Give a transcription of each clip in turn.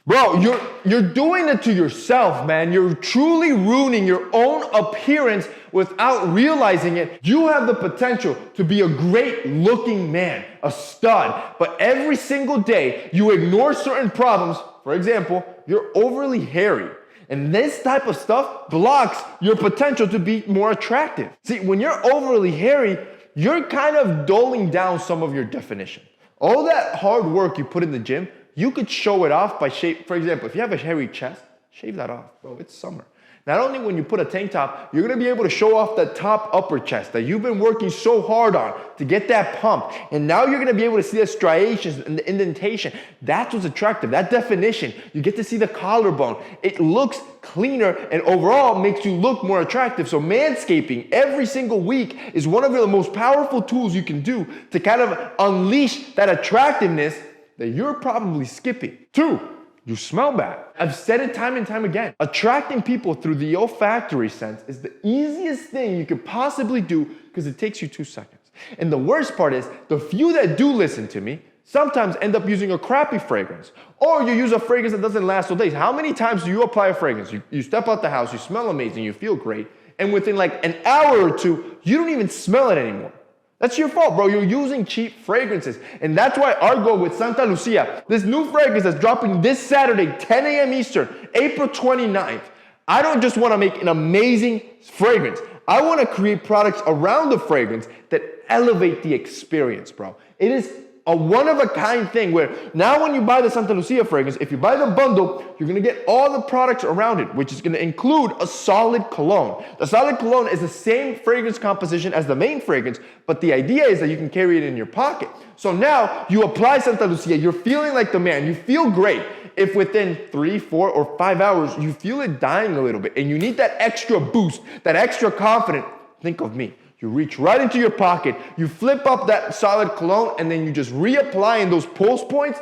Bro, you're doing it to yourself, man. You're truly ruining your own appearance without realizing it. You have the potential to be a great looking man, a stud, but every single day you ignore certain problems. For example, you're overly hairy. And this type of stuff blocks your potential to be more attractive. See, when you're overly hairy, you're kind of dulling down some of your definition. All that hard work you put in the gym, you could show it off by shape. For example, if you have a hairy chest, shave that off, bro. It's summer. Not only when you put a tank top, you're gonna be able to show off that top upper chest that you've been working so hard on to get that pump. And now you're gonna be able to see the striations and the indentation. That's what's attractive, that definition. You get to see the collarbone. It looks cleaner and overall makes you look more attractive. So manscaping every single week is one of the most powerful tools you can do to kind of unleash that attractiveness that you're probably skipping. 2, you smell bad. I've said it time and time again. Attracting people through the olfactory sense is the easiest thing you could possibly do because it takes you 2 seconds. And the worst part is, the few that do listen to me sometimes end up using a crappy fragrance. Or you use a fragrance that doesn't last all days. How many times do you apply a fragrance? You step out the house, you smell amazing, you feel great, and within like an hour or 2, you don't even smell it anymore. That's your fault, bro. You're using cheap fragrances. And that's why our goal with Santa Lucia, this new fragrance that's dropping this Saturday, 10 a.m. Eastern, April 29th, I don't just want to make an amazing fragrance. I want to create products around the fragrance that elevate the experience, bro. It is a one-of-a-kind thing where now when you buy the Santa Lucia fragrance, if you buy the bundle, you're going to get all the products around it, which is going to include a solid cologne. The solid cologne is the same fragrance composition as the main fragrance, but the idea is that you can carry it in your pocket. So now you apply Santa Lucia, you're feeling like the man, you feel great. If within 3, 4, or 5 hours, you feel it dying a little bit and you need that extra boost, that extra confidence, think of me. You reach right into your pocket, you flip up that solid cologne, and then you just reapply in those pulse points.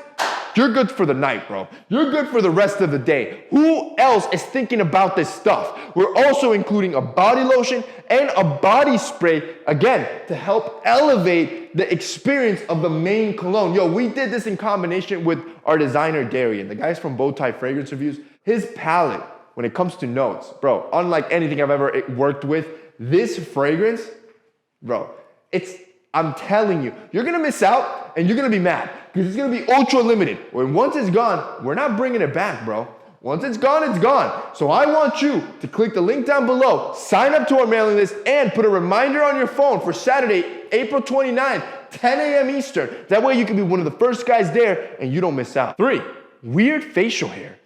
You're good for the night, bro. You're good for the rest of the day. Who else is thinking about this stuff? We're also including a body lotion and a body spray, again, to help elevate the experience of the main cologne. Yo, we did this in combination with our designer, Darian, the guys from Bowtie Fragrance Reviews. His palette, when it comes to notes, bro, unlike anything I've ever worked with, this fragrance, bro, I'm telling you, you're gonna miss out and you're gonna be mad because it's gonna be ultra limited. When once it's gone, we're not bringing it back, bro. Once it's gone, it's gone. So I want you to click the link down below, sign up to our mailing list, and put a reminder on your phone for Saturday, April 29th, 10 a.m. Eastern. That way you can be one of the first guys there and you don't miss out. 3, weird facial hair.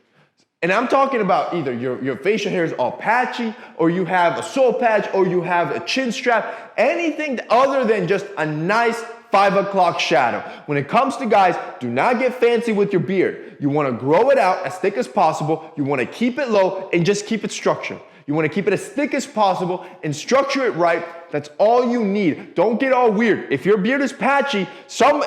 And I'm talking about either your facial hair is all patchy, or you have a soul patch, or you have a chin strap, anything other than just a nice 5 o'clock shadow. When it comes to guys, do not get fancy with your beard. You want to grow it out as thick as possible. You want to keep it low and just keep it structured. You want to keep it as thick as possible and structure it right. That's all you need. Don't get all weird. If your beard is patchy,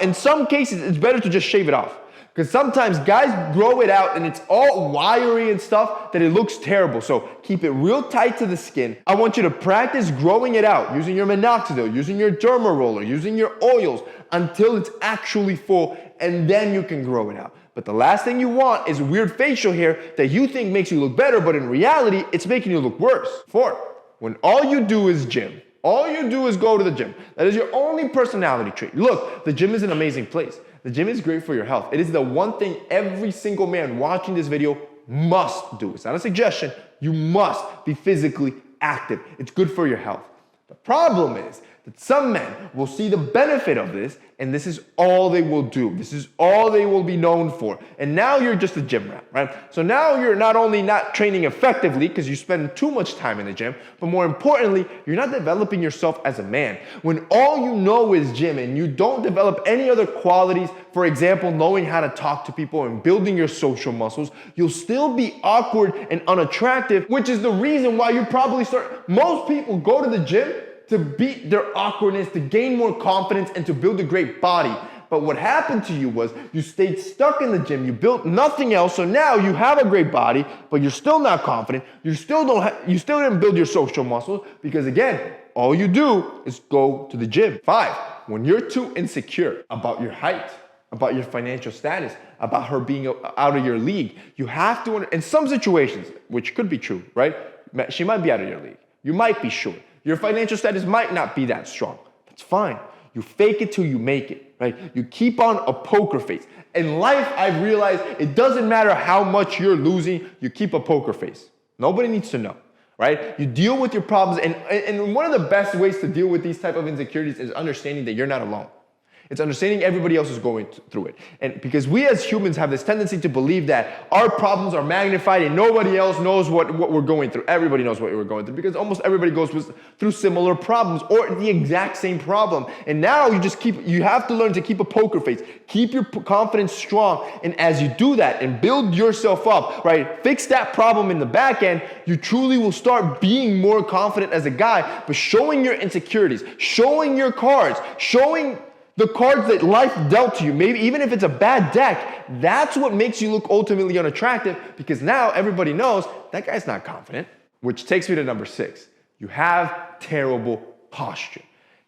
in some cases, it's better to just shave it off. Because sometimes guys grow it out and it's all wiry and stuff that it looks terrible. So keep it real tight to the skin. I want you to practice growing it out using your minoxidil, using your derma roller, using your oils until it's actually full, and then you can grow it out. But the last thing you want is weird facial hair that you think makes you look better, but in reality, it's making you look worse. 4, when all you do is gym. All you do is go to the gym. That is your only personality trait. Look, the gym is an amazing place. The gym is great for your health. It is the one thing every single man watching this video must do. It's not a suggestion. You must be physically active. It's good for your health. The problem is that some men will see the benefit of this, and this is all they will do. This is all they will be known for. And now you're just a gym rat, right? So now you're not only not training effectively because you spend too much time in the gym, but more importantly, you're not developing yourself as a man. When all you know is gym and you don't develop any other qualities, for example, knowing how to talk to people and building your social muscles, you'll still be awkward and unattractive, which is the reason why you probably most people go to the gym to beat their awkwardness, to gain more confidence, and to build a great body. But what happened to you was you stayed stuck in the gym, you built nothing else, so now you have a great body, but you're still not confident, you still didn't build your social muscles, because again, all you do is go to the gym. 5, when you're too insecure about your height, about your financial status, about her being out of your league. You have to, in some situations, which could be true, right? She might be out of your league. You might be short. Your financial status might not be that strong. That's fine. You fake it till you make it, right? You keep on a poker face. In life, I've realized it doesn't matter how much you're losing, you keep a poker face. Nobody needs to know, right? You deal with your problems, and one of the best ways to deal with these type of insecurities is understanding that you're not alone. It's understanding everybody else is going through it. And because we as humans have this tendency to believe that our problems are magnified and nobody else knows what we're going through. Everybody knows what we're going through because almost everybody goes through similar problems or the exact same problem. And now you have to learn to keep a poker face. Keep your confidence strong. And as you do that and build yourself up, right, fix that problem in the back end, you truly will start being more confident as a guy, but showing your insecurities, showing your cards, showing the cards that life dealt to you, maybe even if it's a bad deck, that's what makes you look ultimately unattractive because now everybody knows that guy's not confident. Which takes me to number 6. You have terrible posture.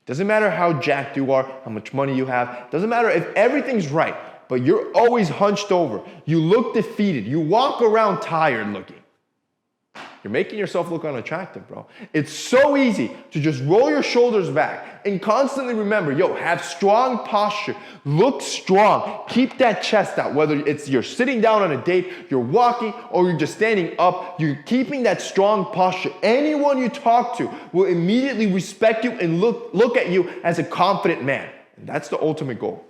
Doesn't matter how jacked you are, how much money you have. Doesn't matter if everything's right, but you're always hunched over. You look defeated. You walk around tired looking. You're making yourself look unattractive, bro. It's so easy to just roll your shoulders back and constantly remember, have strong posture. Look strong. Keep that chest out. Whether it's you're sitting down on a date, you're walking, or you're just standing up, you're keeping that strong posture. Anyone you talk to will immediately respect you and look at you as a confident man. And that's the ultimate goal.